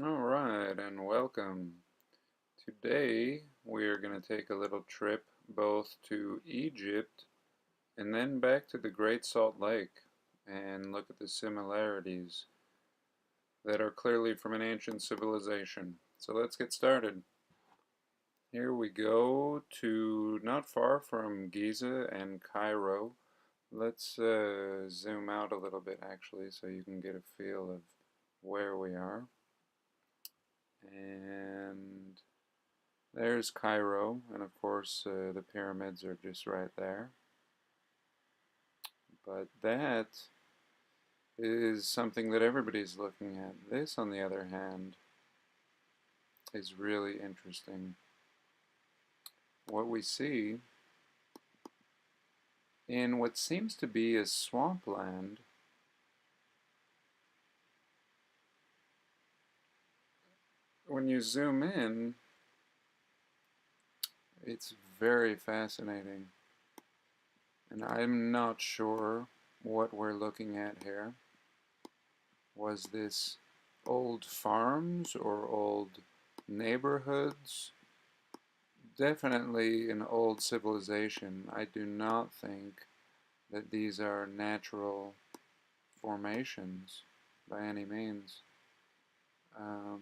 Alright, and welcome. Today we are going to take a little trip both to Egypt and then back to the Great Salt Lake and look at the similarities that are clearly from an ancient civilization. So let's get started. Here we go to not far from Giza and Cairo. Let's zoom out a little bit actually so you can get a feel of where we are. And there's Cairo, and of course the pyramids are just right there. But that is something that everybody's looking at. This, on the other hand, is really interesting. What we see in what seems to be a swampland, when you zoom in, it's very fascinating. And I'm not sure what we're looking at here. Was this old farms or old neighborhoods? Definitely an old civilization. I do not think that these are natural formations by any means. Um,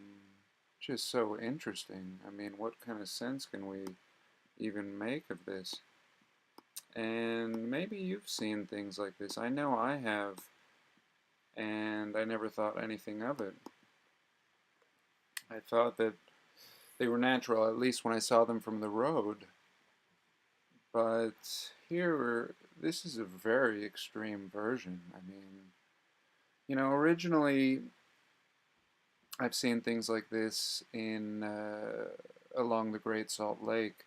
just so interesting. I mean, what kind of sense can we even make of this? And maybe you've seen things like this. I know I have, and I never thought anything of it. I thought that they were natural, at least when I saw them from the road. But here, this is a very extreme version. I mean, originally I've seen things like this in along the Great Salt Lake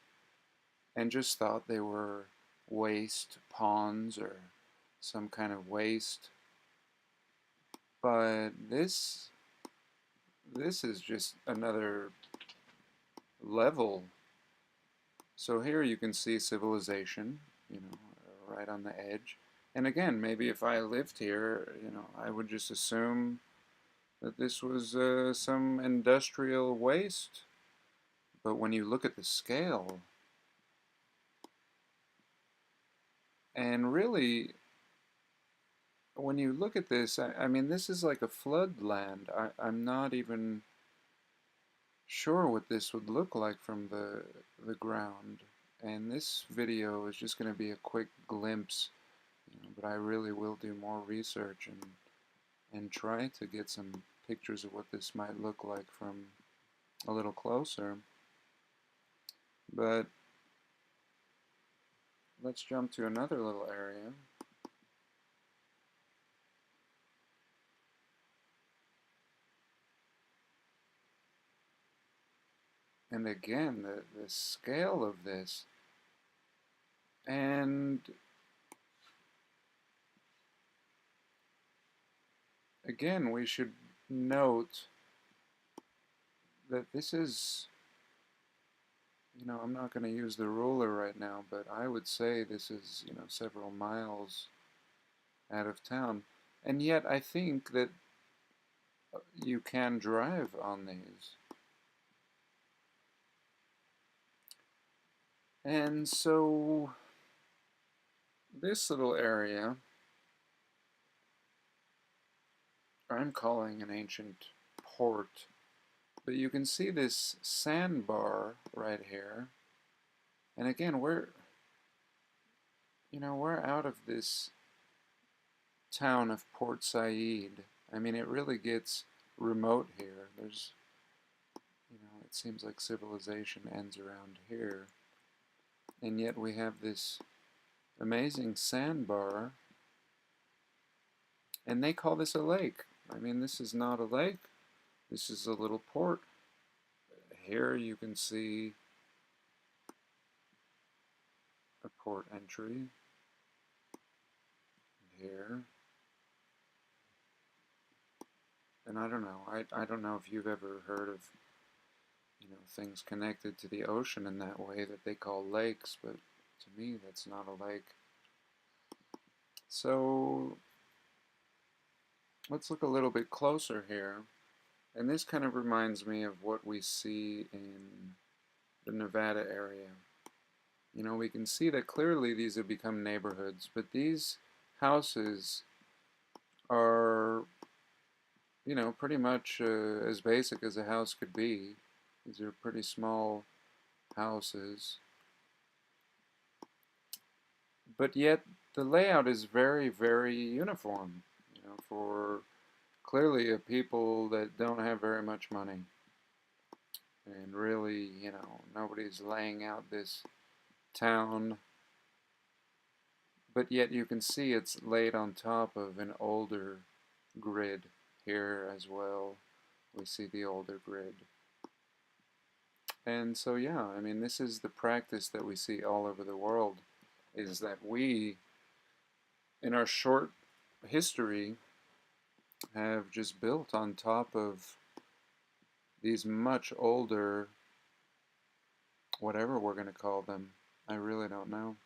and just thought they were waste ponds or some kind of waste. But this is just another level. So here you can see civilization, right on the edge. And again, maybe if I lived here, I would just assume that this was some industrial waste. But when you look at the scale, and really, when you look at this, I mean, this is like a floodland. I'm not even sure what this would look like from the ground. And this video is just going to be a quick glimpse, but I really will do more research and try to get some pictures of what this might look like from a little closer. But let's jump to another little area. And again, the scale of this. And again, we should note that this is, I'm not going to use the ruler right now, but I would say this is, several miles out of town. And yet I think that you can drive on these. And so this little area I'm calling an ancient port, but you can see this sandbar right here. And again, we're out of this town of Port Said. I mean, it really gets remote here. There's, it seems like civilization ends around here. And yet we have this amazing sandbar, and they call this a lake. I mean, this is not a lake. This is a little port. Here you can see a port entry. Here. And I don't know. I don't know if you've ever heard of, things connected to the ocean in that way that they call lakes, but to me that's not a lake. So let's look a little bit closer here. And this kind of reminds me of what we see in the Nevada area. You know, we can see that clearly these have become neighborhoods, but these houses are, you know, pretty much as basic as a house could be. These are pretty small houses, but yet the layout is very, very uniform, you know, for clearly a people that don't have very much money. And really, you know, nobody's laying out this town, but yet you can see it's laid on top of an older grid here as well. We see the older grid. And so, yeah, I mean, this is the practice that we see all over the world, is that we, in our short history, have just built on top of these much older, whatever we're going to call them. I really don't know.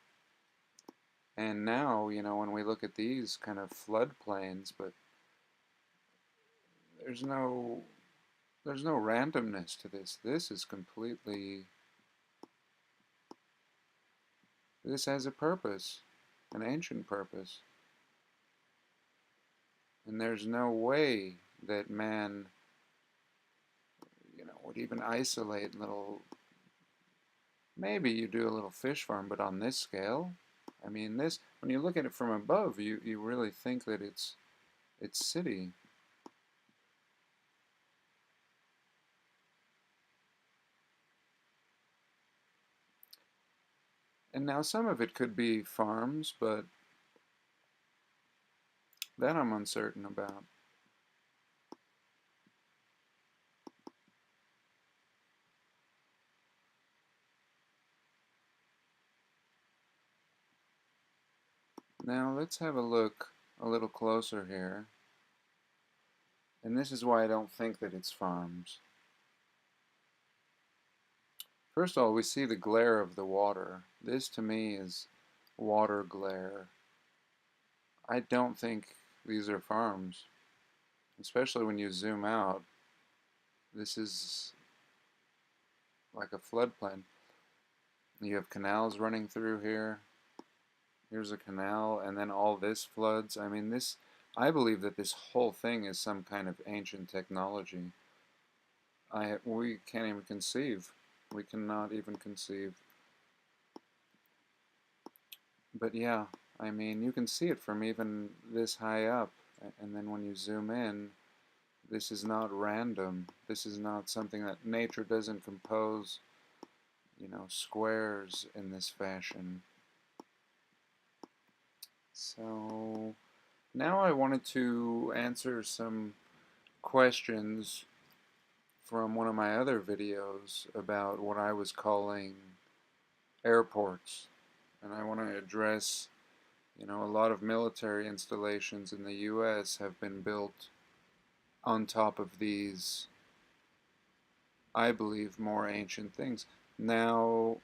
And now, you know, when we look at these kind of floodplains, but there's no there's no randomness to this. This is completely, this has a purpose, an ancient purpose. And there's no way that man, you know, would even isolate little, maybe you do a little fish farm, but on this scale, I mean, this, when you look at it from above, you really think that it's city. And now some of it could be farms, but that I'm uncertain about. Now let's have a look a little closer here. And this is why I don't think that it's farms. First of all, we see the glare of the water. This to me is water glare. I don't think these are farms, especially when you zoom out. This is like a floodplain. You have canals running through here. Here's a canal, and then all this floods. I mean, this, I believe that this whole thing is some kind of ancient technology. We can't even conceive. We cannot even conceive. But yeah, I mean, you can see it from even this high up. And then when you zoom in, this is not random. This is not something that nature doesn't compose, you know, squares in this fashion. So now I wanted to answer some questions from one of my other videos about what I was calling airports. And I want to address, you know, a lot of military installations in the US have been built on top of these, I believe, more ancient things. Now,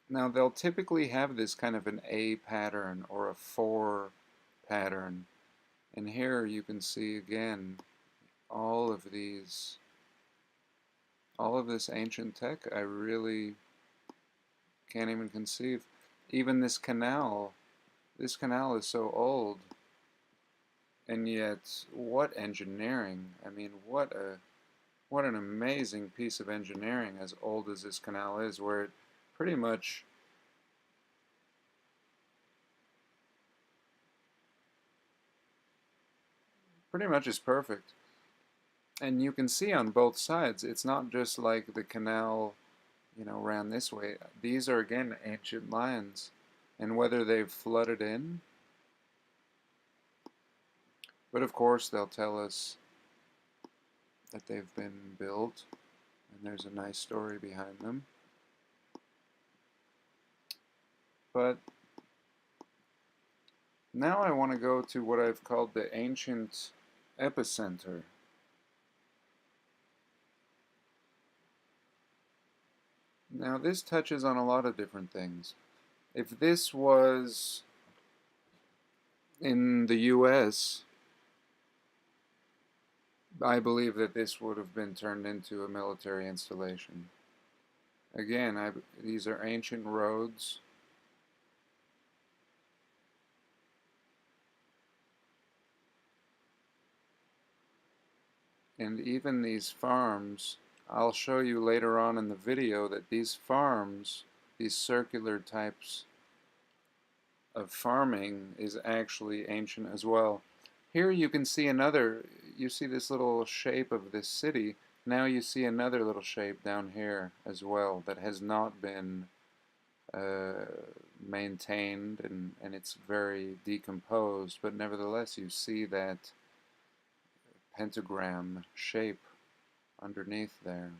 now they'll typically have this kind of an A pattern or a 4 pattern. And here you can see again all of these, all of this ancient tech. I really can't even conceive. Even this canal is so old, and yet what engineering. I mean, what an amazing piece of engineering, as old as this canal is, where it pretty much is perfect. And you can see on both sides, it's not just like the canal, you know, ran this way. These are again ancient lines, and whether they've flooded in, but of course they'll tell us that they've been built, and there's a nice story behind them. But now I want to go to what I've called the ancient epicenter. Now this touches on a lot of different things. If this was in the US, I believe that this would have been turned into a military installation. Again, these are ancient roads. And even these farms, I'll show you later on in the video that these farms, these circular types of farming, is actually ancient as well. Here you can see another, you see this little shape of this city. Now you see another little shape down here as well that has not been uh, maintained, and it's very decomposed, but nevertheless you see that pentagram shape underneath there.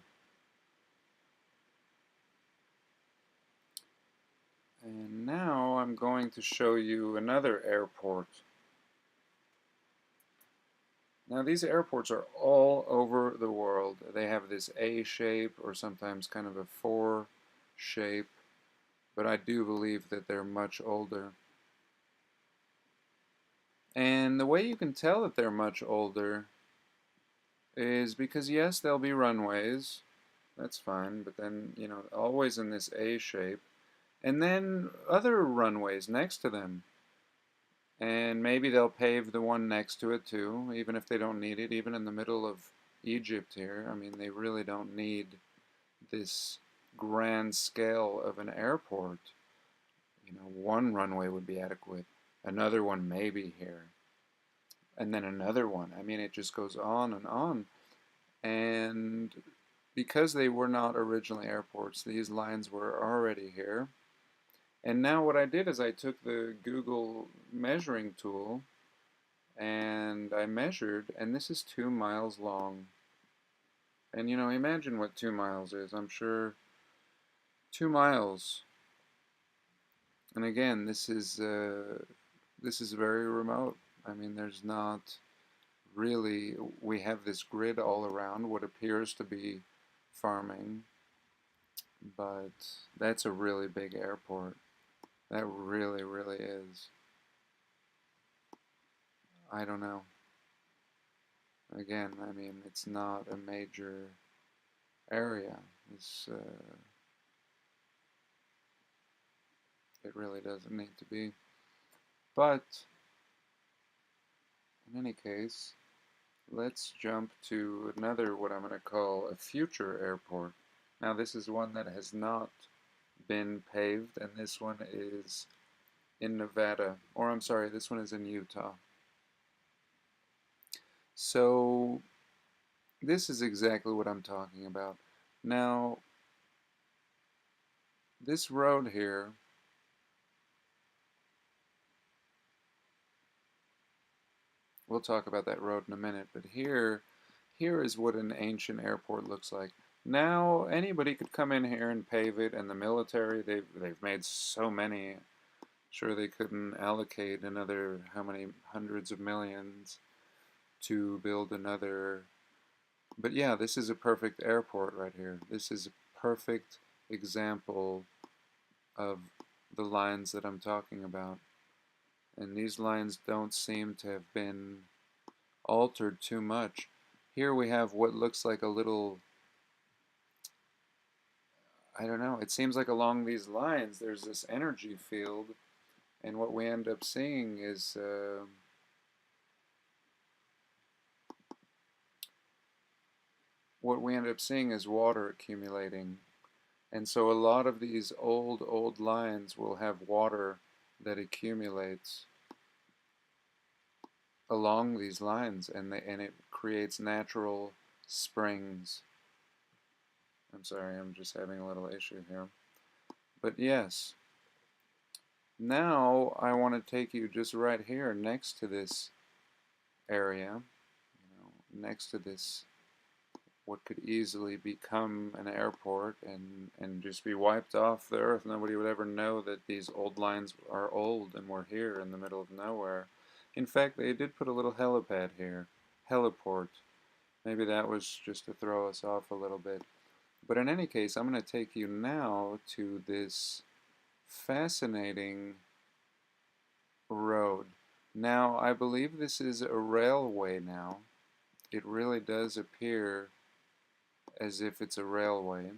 And now I'm going to show you another airport. Now these airports are all over the world. They have this A shape or sometimes kind of a 4 shape, but I do believe that they're much older. And the way you can tell that they're much older is because yes, there'll be runways, that's fine, but then, you know, always in this A shape, and then other runways next to them. And maybe they'll pave the one next to it too, even if they don't need it, even in the middle of Egypt here. I mean, they really don't need this grand scale of an airport. You know, one runway would be adequate, another one maybe here, and then another one. I mean, it just goes on and on. And because they were not originally airports, these lines were already here. And now what I did is I took the Google measuring tool and I measured, and this is 2 miles long. And you know, imagine what 2 miles is. I'm sure 2 miles. And again, this is very remote. I mean, there's not really, we have this grid all around what appears to be farming, but that's a really big airport. That really, really is. I don't know. Again, I mean, it's not a major area. It really doesn't need to be. But in any case, let's jump to another, what I'm going to call a future airport. Now this is one that has not been paved, and this one is in Nevada, or I'm sorry, this one is in Utah. So this is exactly what I'm talking about. Now, this road here, we'll talk about that road in a minute, but here is what an ancient airport looks like. Now anybody could come in here and pave it, and the military, they've made so many. Sure, they couldn't allocate another how many hundreds of millions to build another. But yeah, this is a perfect airport right here. This is a perfect example of the lines that I'm talking about. And these lines don't seem to have been altered too much. Here we have what looks like a little, I don't know, it seems like along these lines there's this energy field, and what we end up seeing is water accumulating. And so a lot of these old lines will have water that accumulates along these lines, and it creates natural springs. I'm sorry, I'm just having a little issue here. But yes, now I want to take you just right here next to this area, next to this what could easily become an airport and just be wiped off the earth. Nobody would ever know that these old lines are old and we're here in the middle of nowhere. In fact, they did put a little helipad here, heliport. Maybe that was just to throw us off a little bit. But in any case, I'm going to take you now to this fascinating road. Now, I believe this is a railway now. it really does appear as if it's a railway.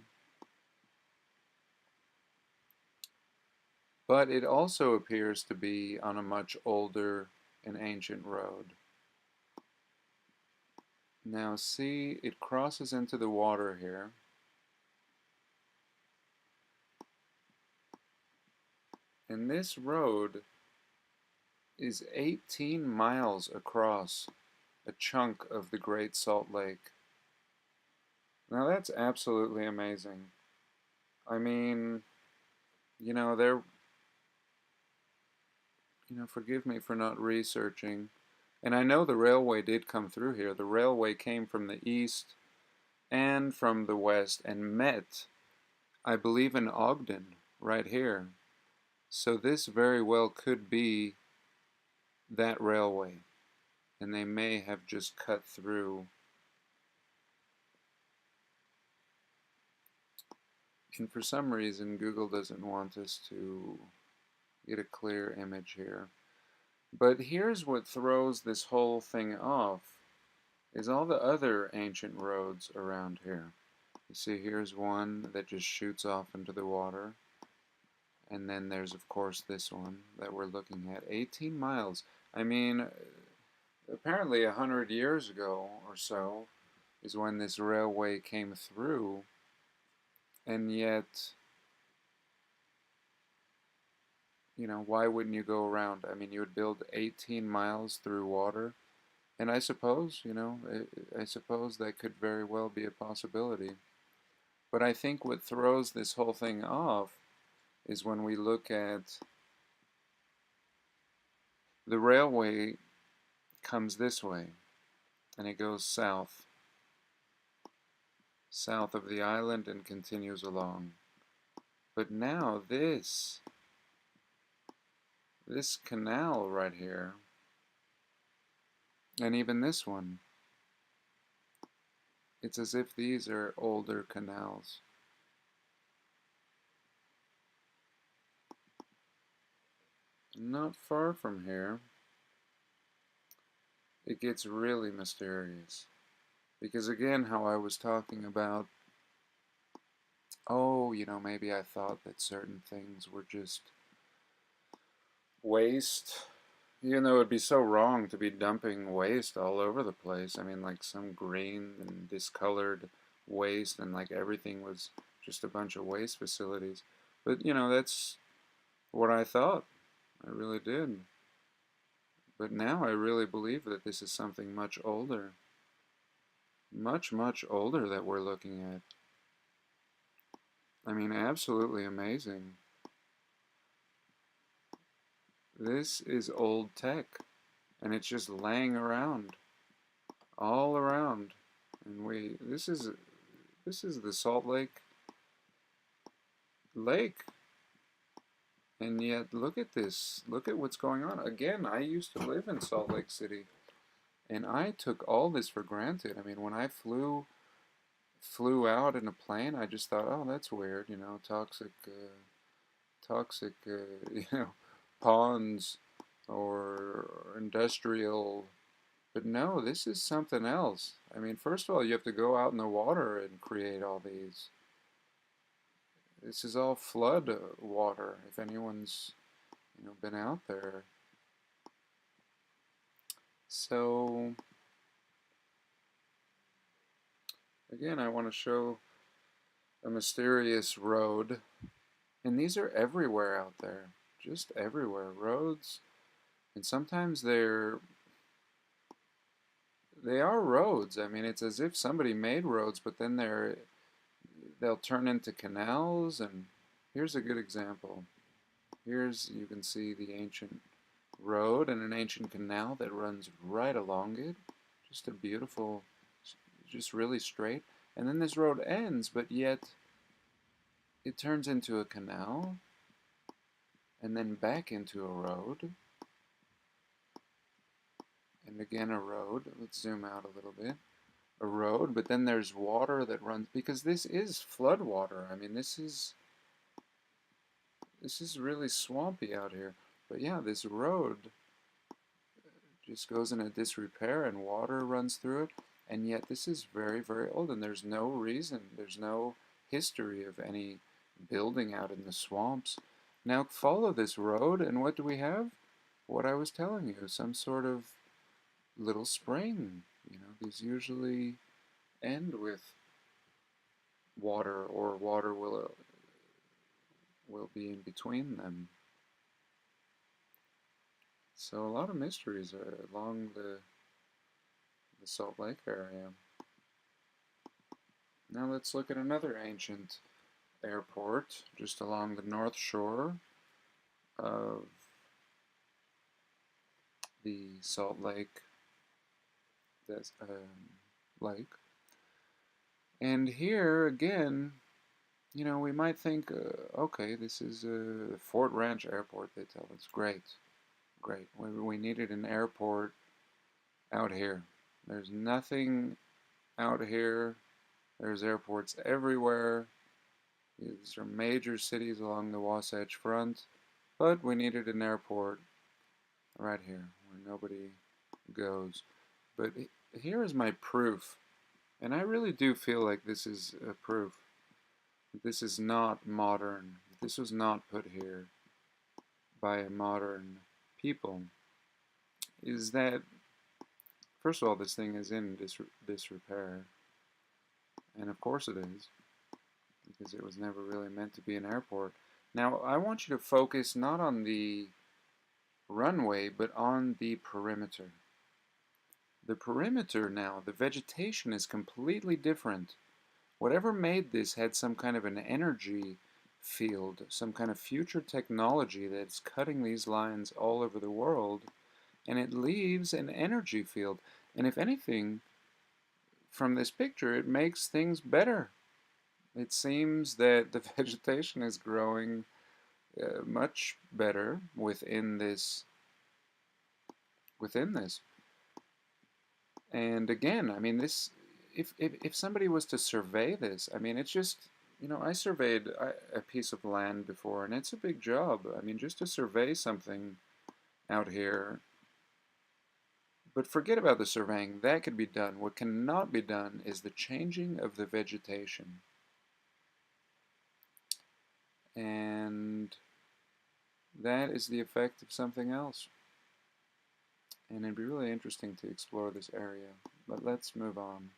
But it also appears to be on a much older and ancient road. Now see, it crosses into the water here. And this road is 18 miles across a chunk of the Great Salt Lake. Now that's absolutely amazing. I mean, you know, forgive me for not researching. And I know the railway did come through here. The railway came from the east and from the west and met, I believe, in Ogden, right here. So this very well could be that railway. And they may have just cut through. And for some reason, Google doesn't want us to get a clear image here. But here's what throws this whole thing off, is all the other ancient roads around here. You see, here's one that just shoots off into the water. And then there's, of course, this one that we're looking at. 18 miles. I mean, apparently 100 years ago or so is when this railway came through. And yet, you know, why wouldn't you go around? I mean, you would build 18 miles through water. And I suppose, you know, I suppose that could very well be a possibility. But I think what throws this whole thing off is when we look at the railway comes this way, and it goes south of the island and continues along. But now this canal right here, and even this one, it's as if these are older canals. Not far from here, it gets really mysterious. Because again, how I was talking about, oh, you know, maybe I thought that certain things were just waste. You know, it'd be so wrong to be dumping waste all over the place. I mean, like some green and discolored waste, and like everything was just a bunch of waste facilities. But, you know, that's what I thought. I really did. But now I really believe that this is something much older. Much, much older that we're looking at. I mean, absolutely amazing. This is old tech, and it's just laying around, all around. And this is the Salt Lake, and yet look at this. Look at what's going on. Again, I used to live in Salt Lake City, and I took all this for granted. I mean, when I flew out in a plane, I just thought, oh, that's weird, you know, toxic, you know, ponds or industrial. But no, this is something else. I mean, first of all, you have to go out in the water and create all these. This is all flood water, if anyone's, you know, been out there. So, again, I want to show a mysterious road. And these are everywhere out there. Just everywhere. Roads. And sometimes they are roads. I mean, it's as if somebody made roads, but then they'll turn into canals. And here's a good example. Here's, you can see the ancient road and an ancient canal that runs right along it. Just a beautiful, just really straight. And then this road ends, but yet it turns into a canal and then back into a road. And again a road. Let's zoom out a little bit. A road, but then there's water that runs, because this is flood water. I mean, this is really swampy out here. But yeah, this road just goes into disrepair and water runs through it. And yet this is very, very old, and there's no reason, there's no history of any building out in the swamps. Now follow this road, and what do we have? What I was telling you, some sort of little spring. You know, these usually end with water, or water will be in between them. So a lot of mysteries are along the Salt Lake area. Now let's look at another ancient airport just along the north shore of the Salt Lake lake. And here again, you know, we might think, okay, this is Fort Ranch Airport, they tell us. Great, great. We needed an airport out here. There's nothing out here. There's airports everywhere. These are major cities along the Wasatch Front, but we needed an airport right here where nobody goes. But here is my proof, and I really do feel like this is a proof. This is not modern. This was not put here by a modern people. Is that, first of all, this thing is in disrepair, and of course it is, because it was never really meant to be an airport. Now, I want you to focus not on the runway, but on the perimeter. The perimeter now, the vegetation is completely different. Whatever made this had some kind of an energy field, some kind of future technology that's cutting these lines all over the world, and it leaves an energy field. And if anything, from this picture, it makes things better. It seems that the vegetation is growing much better within this. And again, I mean, this, if somebody was to survey this, I mean, it's just, you know, I surveyed a piece of land before, and it's a big job. I mean, just to survey something out here. But forget about the surveying. That could be done. What cannot be done is the changing of the vegetation. And that is the effect of something else. And it'd be really interesting to explore this area. But let's move on.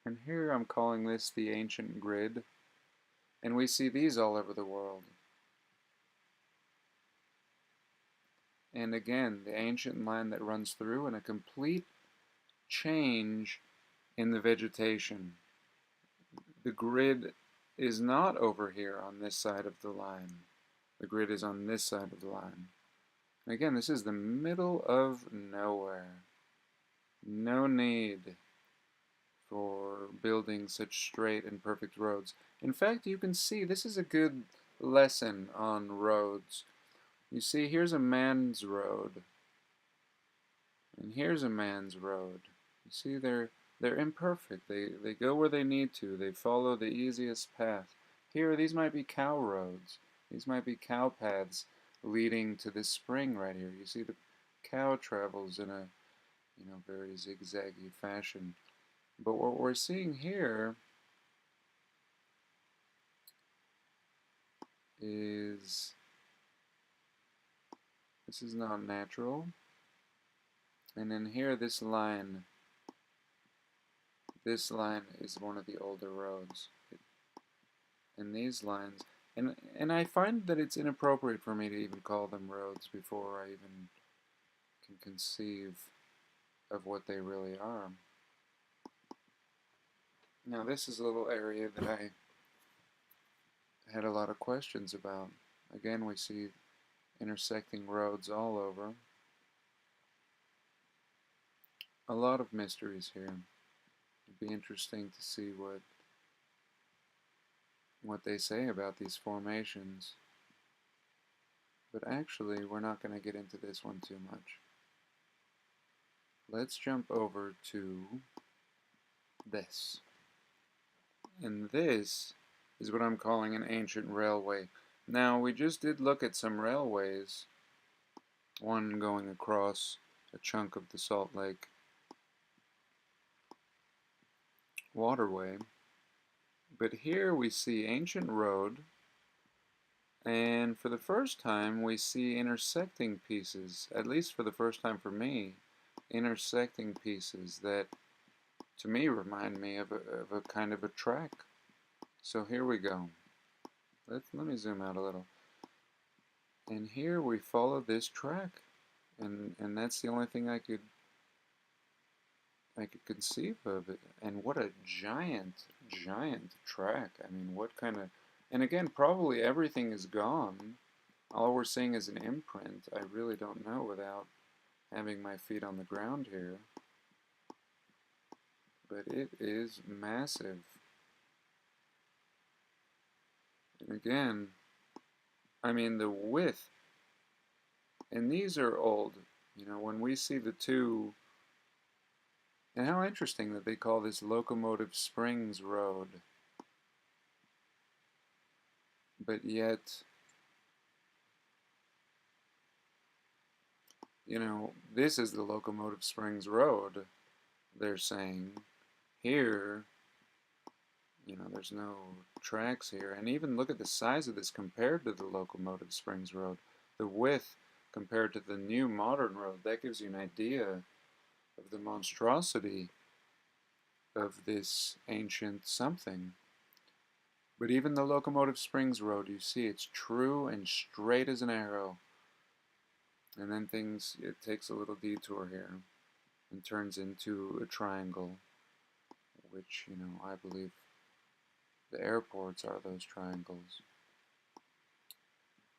And here I'm calling this the ancient grid. And we see these all over the world. And again, the ancient line that runs through, and a complete change in the vegetation. The grid is not over here on this side of the line. The grid is on this side of the line. And again, this is the middle of nowhere. No need for building such straight and perfect roads. In fact, you can see this is a good lesson on roads. You see, here's a man's road, and here's a man's road. You see, they're imperfect. They go where they need to. They follow the easiest path. Here, these might be cow roads. These might be cow paths leading to this spring right here. You see, the cow travels in a, you know, very zigzaggy fashion. But what we're seeing here is, this is not natural. And then here, this line is one of the older roads. And these lines, and I find that it's inappropriate for me to even call them roads before I even can conceive of what they really are. Now this is a little area that I had a lot of questions about. Again, we see intersecting roads all over. A lot of mysteries here. It'd be interesting to see what they say about these formations. But actually, we're not going to get into this one too much. Let's jump over to this. And this is what I'm calling an ancient railway. Now, we just did look at some railways, one going across a chunk of the Salt Lake waterway. But here we see ancient road, and for the first time we see intersecting pieces, at least for the first time for me, intersecting pieces that to me remind me of a kind of a track. So here we go. Let me zoom out a little. And here we follow this track, and that's the only thing I could conceive of it. And what a giant track. I mean, what kind of, and again, probably everything is gone. All we're seeing is an imprint. I really don't know without having my feet on the ground here. But it is massive. And again, I mean, the width, and these are old. You know, when we see the two, and how interesting that they call this Locomotive Springs Road. But yet, you know, this is the Locomotive Springs Road, they're saying. Here, you know, there's no tracks here. And even look at the size of this compared to the Locomotive Springs Road. The width compared to the new modern road, that gives you an idea of the monstrosity of this ancient something. But even the Locomotive Springs Road, you see it's true and straight as an arrow. And then it takes a little detour here and turns into a triangle, which, you know, I believe the airports are those triangles.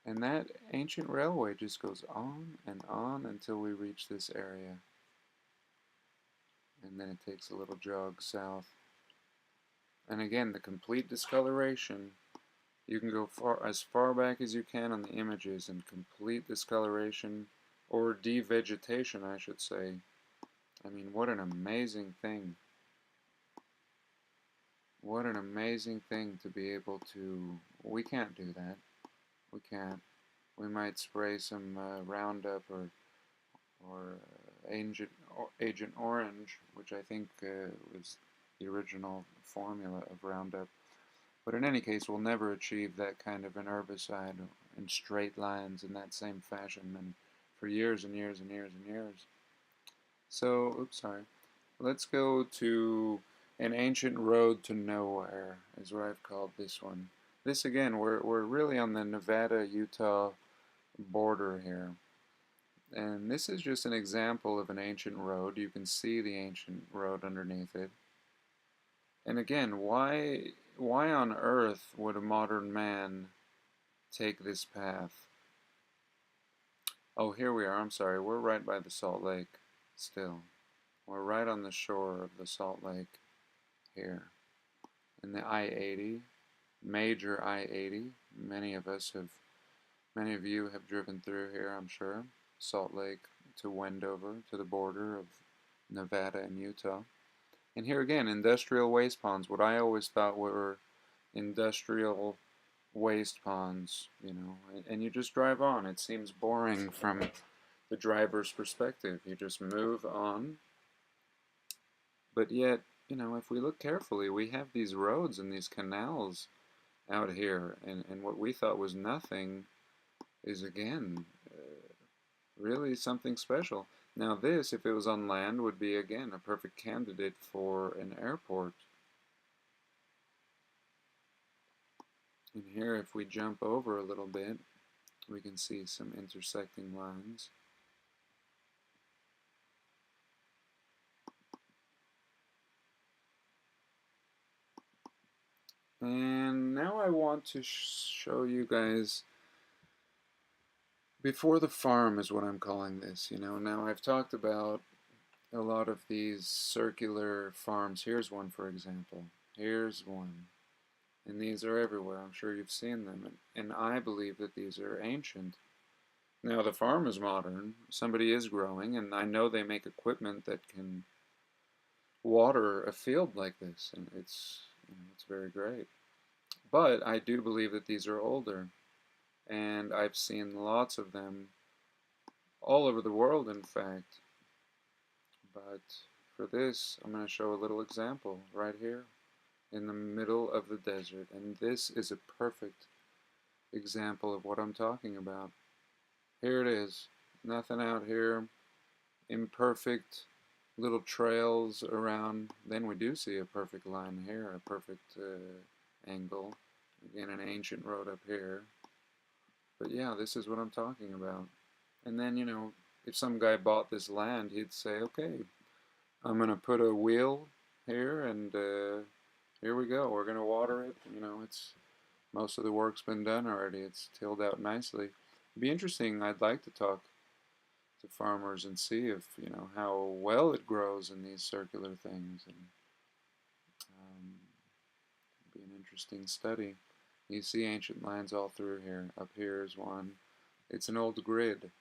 And that ancient railway just goes on and on until we reach this area. And then it takes a little jog south. And again, the complete discoloration. You can go as far back as you can on the images, and complete discoloration, or devegetation, I should say. I mean, what an amazing thing. What an amazing thing to be able to... We can't do that. We can't. We might spray some Roundup or Agent Orange, which I think was the original formula of Roundup. But in any case, we'll never achieve that kind of an herbicide in straight lines in that same fashion, and for years and years and years and years. So, oops, sorry. Let's go to An Ancient Road to Nowhere, is what I've called this one. This, again, we're really on the Nevada-Utah border here. And this is just an example of an ancient road. You can see the ancient road underneath it. And again, why on earth would a modern man take this path? Oh, here we are. I'm sorry. We're right by the Salt Lake still. We're right on the shore of the Salt Lake here. And the I-80, major I-80. Many of you have driven through here, I'm sure. Salt Lake to Wendover, to the border of Nevada and Utah. And here again, industrial waste ponds, what I always thought were industrial waste ponds, you know, and you just drive on. It seems boring from the driver's perspective. You just move on. But yet, you know, if we look carefully, we have these roads and these canals out here, and what we thought was nothing is, again, really something special. Now this, if it was on land, would be, again, a perfect candidate for an airport. And here, if we jump over a little bit, we can see some intersecting lines. And now I want to show you guys before the farm is what I'm calling this. You know, now I've talked about a lot of these circular farms. Here's one, for example. Here's one. And these are everywhere. I'm sure you've seen them. And I believe that these are ancient. Now the farm is modern. Somebody is growing, and I know they make equipment that can water a field like this, and it's, you know, it's very great. But I do believe that these are older, and I've seen lots of them all over the world, in fact. But for this, I'm going to show a little example right here in the middle of the desert. And this is a perfect example of what I'm talking about. Here it is. Nothing out here. Imperfect little trails around. Then we do see a perfect line here, a perfect angle. Again, an ancient road up here. But yeah, this is what I'm talking about. And then, you know, if some guy bought this land, he'd say, okay, I'm going to put a wheel here, and here we go. We're going to water it. You know, it's most of the work's been done already. It's tilled out nicely. It'd be interesting. I'd like to talk to farmers and see if, you know, how well it grows in these circular things. And it'd be an interesting study. You see ancient lines all through here. Up here is one. It's an old grid.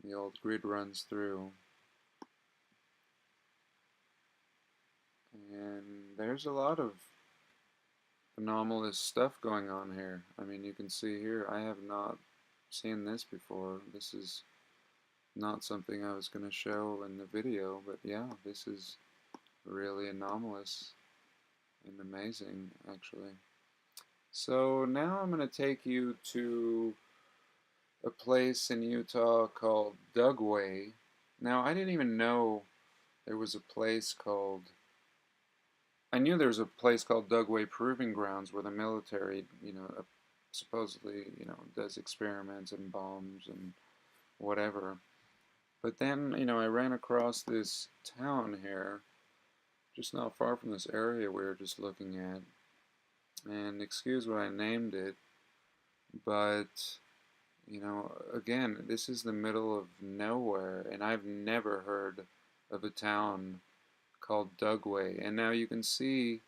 The old grid runs through. And there's a lot of anomalous stuff going on here. I mean, you can see here, I have not seen this before. This is not something I was going to show in the video, but yeah, this is really anomalous and amazing, actually. So now I'm going to take you to a place in Utah called Dugway. Now, I didn't even know there was a place called... I knew there was a place called Dugway Proving Grounds where the military, you know, supposedly, you know, does experiments and bombs and whatever. But then, you know, I ran across this town here, just not far from this area we were just looking at. And excuse what I named it, but, you know, again, this is the middle of nowhere, and I've never heard of a town called Dugway. And now you can see,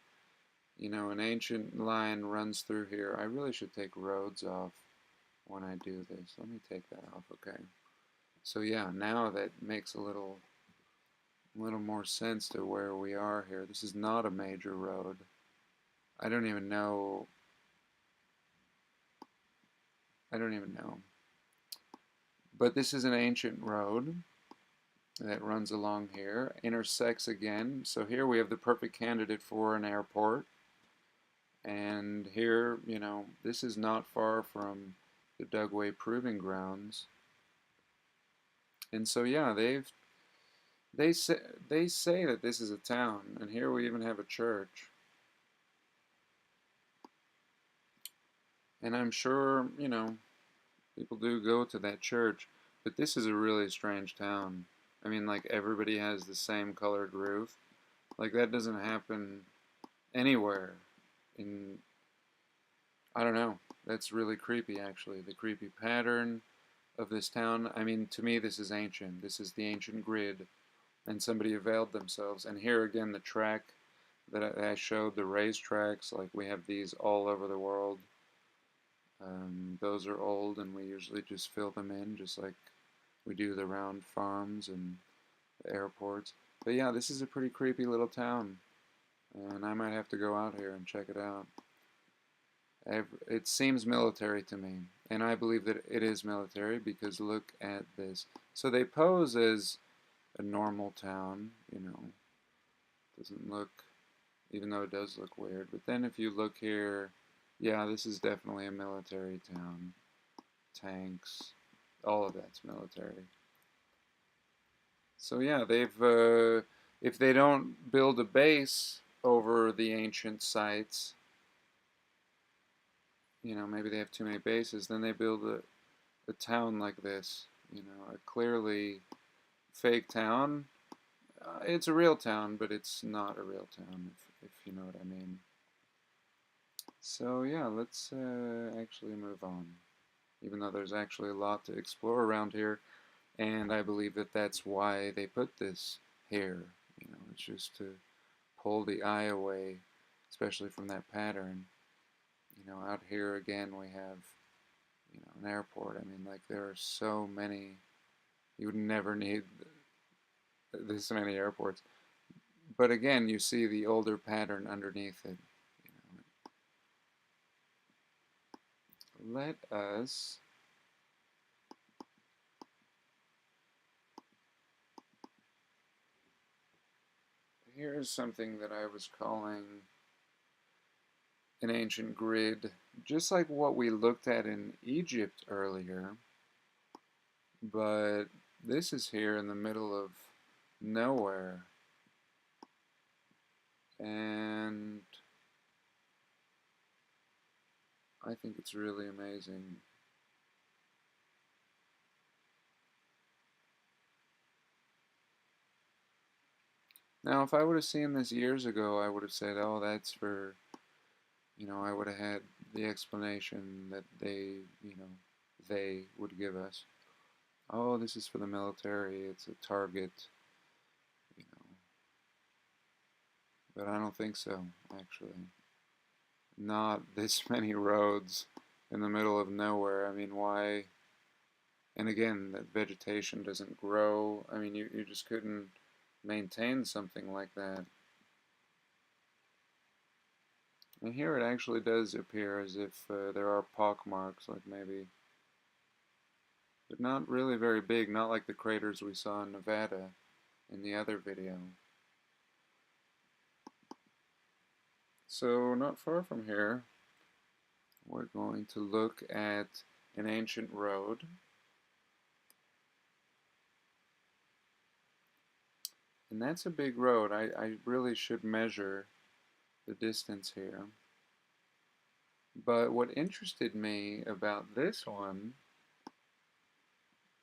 you know, an ancient line runs through here. I really should take roads off when I do this. Let me take that off, okay. So yeah, now that makes a little more sense to where we are here. This is not a major road. I don't even know. But this is an ancient road that runs along here, intersects again. So here we have the perfect candidate for an airport. And here, you know, this is not far from the Dugway Proving Grounds. And so yeah, they say that this is a town, and here we even have a church. And I'm sure, you know, people do go to that church, but this is a really strange town. I mean, like, everybody has the same colored roof. Like, that doesn't happen anywhere in, I don't know. That's really creepy, actually. The creepy pattern of this town. I mean, to me, this is ancient. This is the ancient grid, and somebody availed themselves. And here again, the track that I showed, the raised tracks, like we have these all over the world. Those are old, and we usually just fill them in, just like we do the round farms and the airports. But yeah, this is a pretty creepy little town, and I might have to go out here and check it out. It seems military to me, and I believe that it is military because look at this. So they pose as a normal town, you know, doesn't look, even though it does look weird. But then if you look here, yeah, this is definitely a military town. Tanks, all of that's military. So yeah, if they don't build a base over the ancient sites, you know, maybe they have too many bases, then they build a town like this, you know, a clearly fake town. It's a real town, but it's not a real town, if you know what I mean. So yeah, let's actually move on, even though there's actually a lot to explore around here, and I believe that that's why they put this here. You know, it's just to pull the eye away, especially from that pattern. You know, out here again we have, you know, an airport. I mean, like, there are so many. You would never need this many airports. But again, you see the older pattern underneath it. You know. Let us Here's something that I was calling an ancient grid, just like what we looked at in Egypt earlier, but this is here in the middle of nowhere, and I think it's really amazing. Now, if I would have seen this years ago, I would have said, oh, that's for, I would have had the explanation that they would give us. Oh, this is for the military, it's a target, you know, but I don't think so, actually. Not this many roads in the middle of nowhere. I mean, why? And again, that vegetation doesn't grow. I mean, you just couldn't maintain something like that. And here it actually does appear as if there are pock marks, like maybe, but not really very big, not like the craters we saw in Nevada in the other video. So not far from here, we're going to look at an ancient road. And that's a big road. I really should measure the distance here. But what interested me about this one,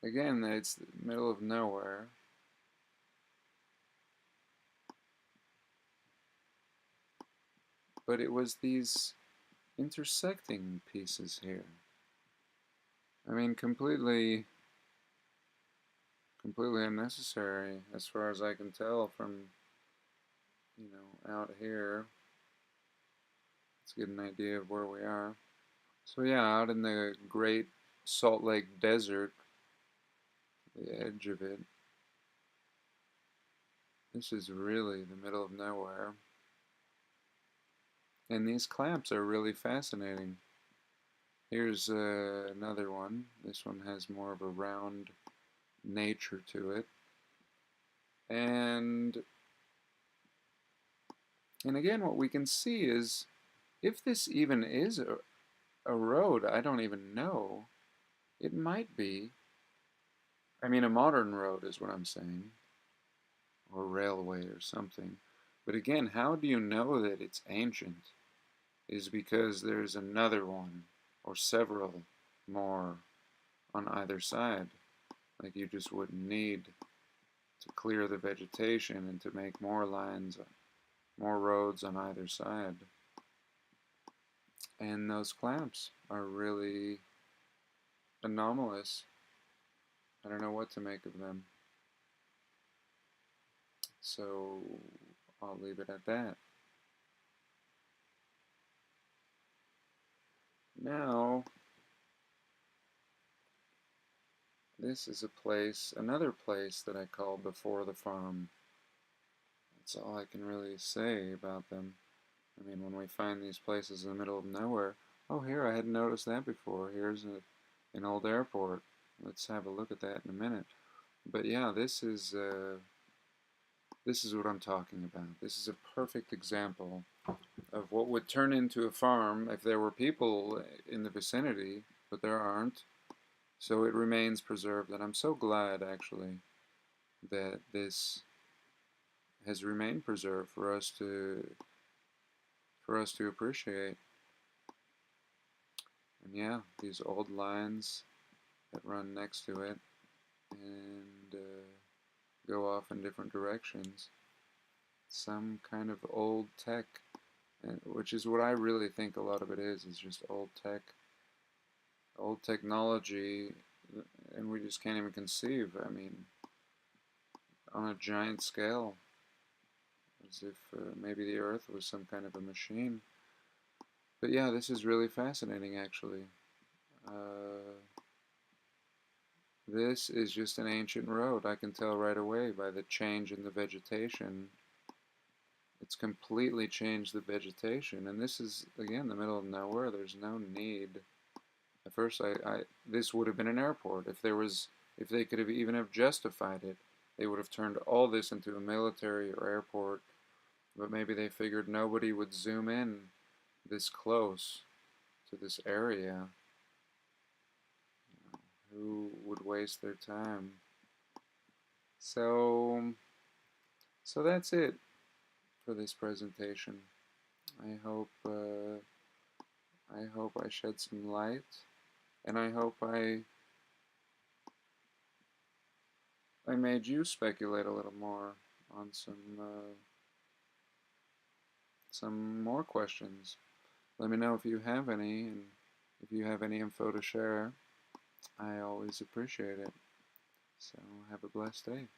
again, it's the middle of nowhere. But it was these intersecting pieces here. I mean, completely unnecessary as far as I can tell from, out here. Let's get an idea of where we are. So yeah, out in the Great Salt Lake Desert, the edge of it. This is really the middle of nowhere. And these clamps are really fascinating. Here's another one. This one has more of a round nature to it. And again, what we can see is, if this even is a road, I don't even know. It might be. I mean, a modern road is what I'm saying, or railway or something. But again, how do you know that it's ancient? Is because there's another one, or several more on either side. Like you just wouldn't need to clear the vegetation and to make more lines, more roads on either side. And those clamps are really anomalous. I don't know what to make of them. So I'll leave it at that. Now, this is a place, another place that I call Before the Farm. That's all I can really say about them. I mean, when we find these places in the middle of nowhere, oh, here, I hadn't noticed that before. Here's an old airport. Let's have a look at that in a minute. But yeah, this is what I'm talking about. This is a perfect example of what would turn into a farm if there were people in the vicinity, but there aren't. So it remains preserved, and I'm so glad, actually, that this has remained preserved for us to appreciate. And yeah, these old lines that run next to it and go off in different directions. Some kind of old tech, which is what I really think a lot of it is just old tech, old technology, and we just can't even conceive. I mean, on a giant scale, as if maybe the Earth was some kind of a machine. But yeah, this is really fascinating, actually. This is just an ancient road. I can tell right away by the change in the vegetation. It's completely changed the vegetation, and this is, again, the middle of nowhere. There's no need. At first, this would have been an airport. If they could have even have justified it, they would have turned all this into a military or airport But maybe they figured nobody would zoom in this close to this area. Who would waste their time? So, so that's it for this presentation. I hope I shed some light, and I hope I made you speculate a little more on some more questions. Let me know if you have any, and if you have any info to share. I always appreciate it. So have a blessed day.